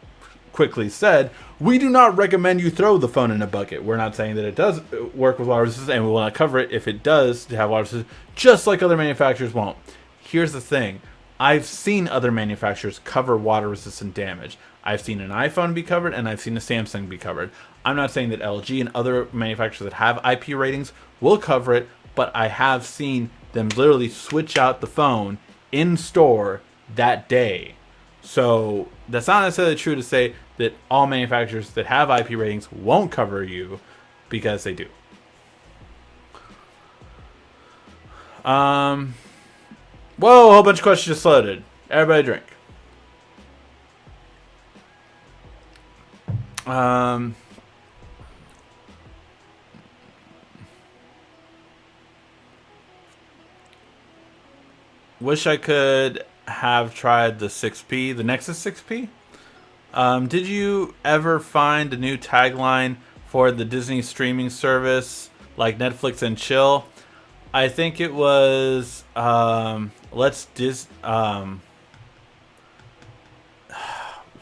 quickly said, we do not recommend you throw the phone in a bucket. We're not saying that it does work with water resistance, and we will not cover it if it does have water resistance, just like other manufacturers won't. Here's the thing. I've seen other manufacturers cover water resistant damage. I've seen an iPhone be covered, and I've seen a Samsung be covered. I'm not saying that LG and other manufacturers that have IP ratings will cover it, but I have seen them literally switch out the phone in store that day. So that's not necessarily true to say that all manufacturers that have IP ratings won't cover you, because they do. Whoa, a whole bunch of questions just loaded. Everybody drink. Wish I could have tried the 6P, the Nexus 6P. Did you ever find a new tagline for the Disney streaming service like Netflix and chill? I think it was what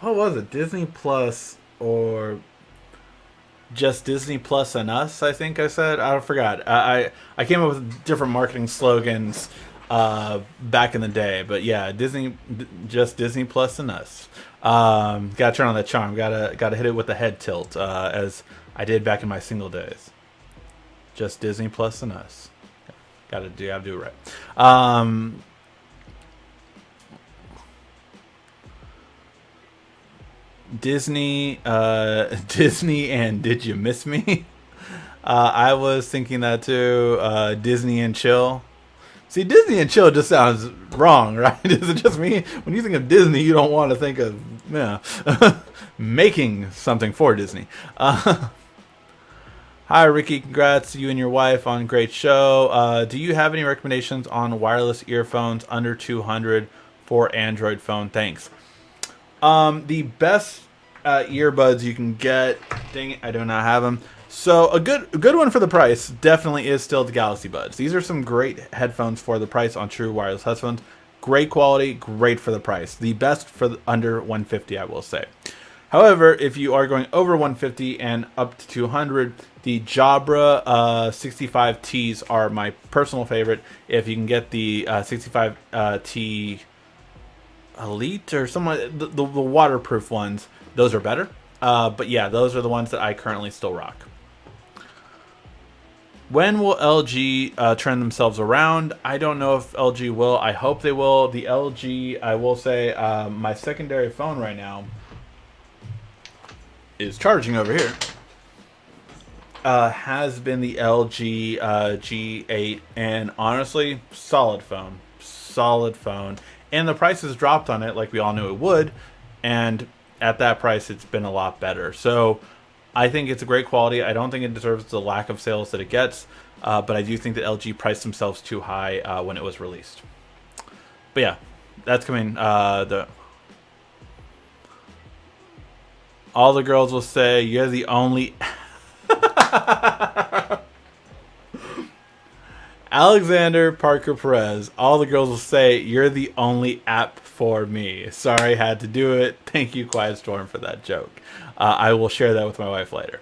was it? Disney Plus or just Disney Plus and Us, I think I said. I forgot. I came up with different marketing slogans back in the day, but yeah, just Disney Plus and Us. Gotta turn on that charm. Gotta hit it with the head tilt, as I did back in my single days. Just Disney Plus and Us. Gotta do it right. Disney and Did You Miss Me? I was thinking that too. Disney and Chill. See, Disney and Chill just sounds wrong, right? Is it just me? When you think of Disney, you don't want to think of making something for Disney. Hi, Ricky. Congrats to you and your wife on a great show. Do you have any recommendations on wireless earphones under $200 for Android phone? Thanks. The best earbuds you can get. Dang it, I do not have them. So a good one for the price definitely is still the Galaxy Buds. These are some great headphones for the price on true wireless headphones. Great quality, great for the price. The best for under $150, I will say. However, if you are going over $150 and up to $200, the Jabra 65Ts are my personal favorite. If you can get the 65T Elite or something, the waterproof ones, those are better. But yeah, those are the ones that I currently still rock. When will LG turn themselves around? I don't know if LG will. I hope they will. The LG, I will say, my secondary phone right now is charging over here. Has been the LG G8, and honestly, solid phone. And the price has dropped on it like we all knew it would, and at that price it's been a lot better. So I think it's a great quality. I don't think it deserves the lack of sales that it gets, but I do think that LG priced themselves too high when it was released. But yeah, that's coming. All the girls will say, you're the only... Alexander Parker Perez, all the girls will say, you're the only app for me. Sorry, had to do it. Thank you, Quiet Storm, for that joke. I will share that with my wife later.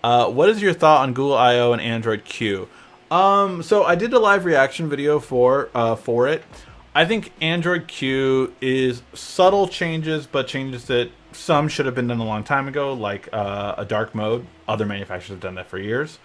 What is your thought on Google I/O and Android Q? So I did a live reaction video for it. I think Android Q is subtle changes, but changes that some should have been done a long time ago, like a dark mode. Other manufacturers have done that for years.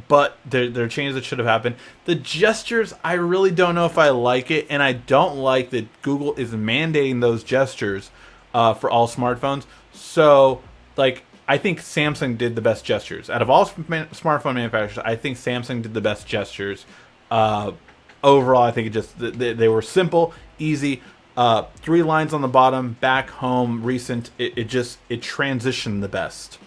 but there are changes that should have happened. The gestures, I really don't know if I like it, and I don't like that Google is mandating those gestures for all smartphones. So, like, I think Samsung did the best gestures out of all smartphone manufacturers. I think Samsung did the best gestures. Overall, I think it just they were simple, easy. 3 lines on the bottom, back, home, recent. It transitioned the best.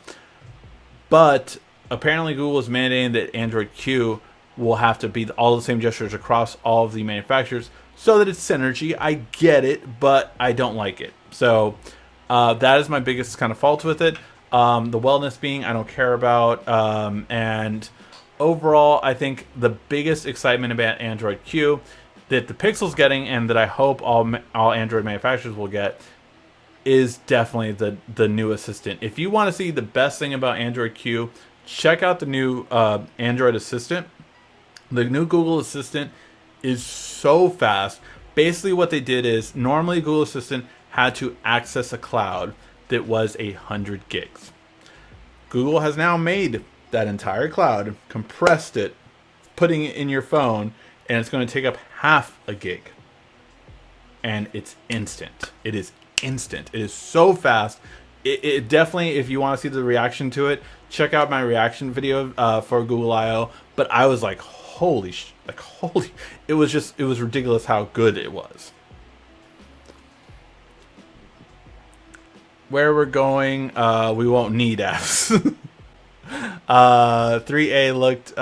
But apparently Google is mandating that Android Q will have to be all the same gestures across all of the manufacturers so that it's synergy. I get it, but I don't like it. So that is my biggest kind of fault with it. The wellness being I don't care about. And overall, I think the biggest excitement about Android Q that the Pixel's getting and that I hope all Android manufacturers will get is definitely the new assistant. If you want to see the best thing about Android Q, check out the new Android Assistant. The new Google Assistant is so fast. Basically what they did is normally Google Assistant had to access a cloud that was 100 gigs. Google has now made that entire cloud, compressed it, putting it in your phone, and it's going to take up half a gig. And it's instant. It is instant. It is so fast. It definitely, if you want to see the reaction to it, check out my reaction video for Google I/O. But I was like, holy. It was ridiculous how good it was. Where we're going, we won't need apps. 3A looked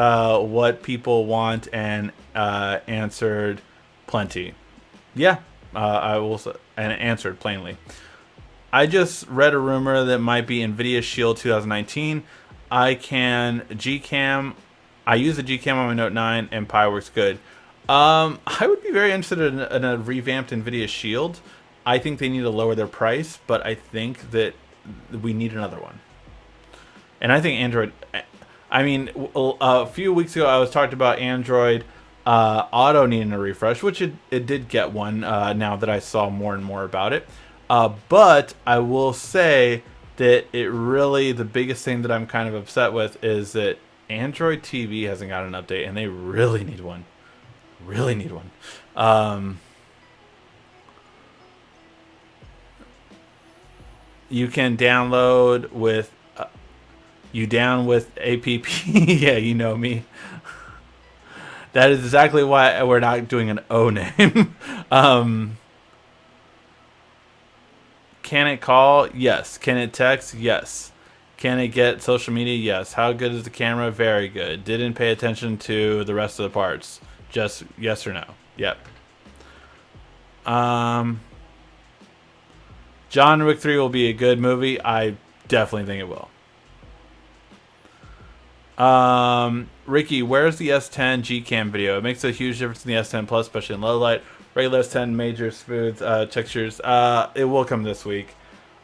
what people want and answered plenty. Yeah, I will say, and answered plainly. I just read a rumor that might be NVIDIA Shield 2019. I use the Gcam on my Note 9 and Pi works good. I would be very interested in a revamped NVIDIA Shield. I think they need to lower their price, but I think that we need another one. And I think Android, I mean, a few weeks ago I was talking about Android Auto needing a refresh, which it did get one now that I saw more and more about it. But I will say that the biggest thing that I'm kind of upset with is that Android TV hasn't got an update, and they really need one. Really need one. You can download with... You down with app? Yeah, you know me. That is exactly why we're not doing an O name. Can it call? Yes. Can it text? Yes. Can it get social media? Yes. How good is the camera? Very good. Didn't pay attention to the rest of the parts. Just yes or no. Yep. John Wick 3 will be a good movie. I definitely think it will. Ricky, where's the S10 Gcam video? It makes a huge difference in the S10 Plus, especially in low light. Regular S10, major smooth textures. It will come this week.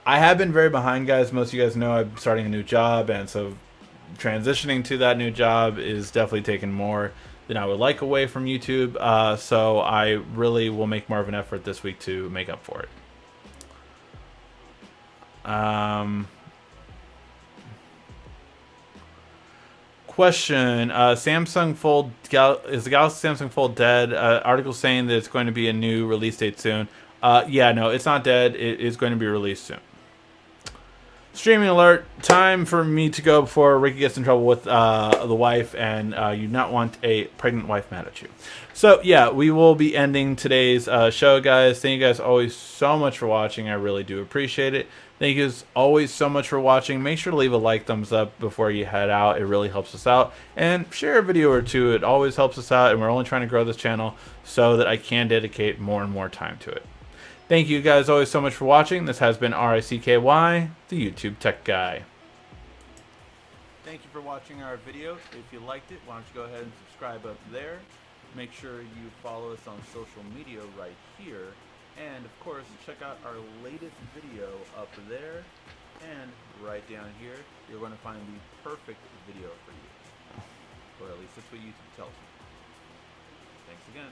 I have been very behind, guys. Most of you guys know I'm starting a new job, and so transitioning to that new job is definitely taking more than I would like away from YouTube. So I really will make more of an effort this week to make up for it. Question: Samsung Fold is the Galaxy Samsung Fold dead? Article saying that it's going to be a new release date soon. Yeah, no, it's not dead. It is going to be released soon. Streaming alert! Time for me to go before Ricky gets in trouble with the wife, and you do not want a pregnant wife mad at you. So yeah, we will be ending today's show, guys. Thank you guys always so much for watching. I really do appreciate it. Thank you guys always so much for watching. Make sure to leave a like, thumbs up before you head out. It really helps us out. And share a video or two. It always helps us out. And we're only trying to grow this channel so that I can dedicate more and more time to it. Thank you guys always so much for watching. This has been RICKY, the YouTube Tech Guy. Thank you for watching our video. If you liked it, why don't you go ahead and subscribe up there. Make sure you follow us on social media right here. And of course, check out our latest video up there, and right down here, you're going to find the perfect video for you. Or at least that's what YouTube tells me. Thanks again.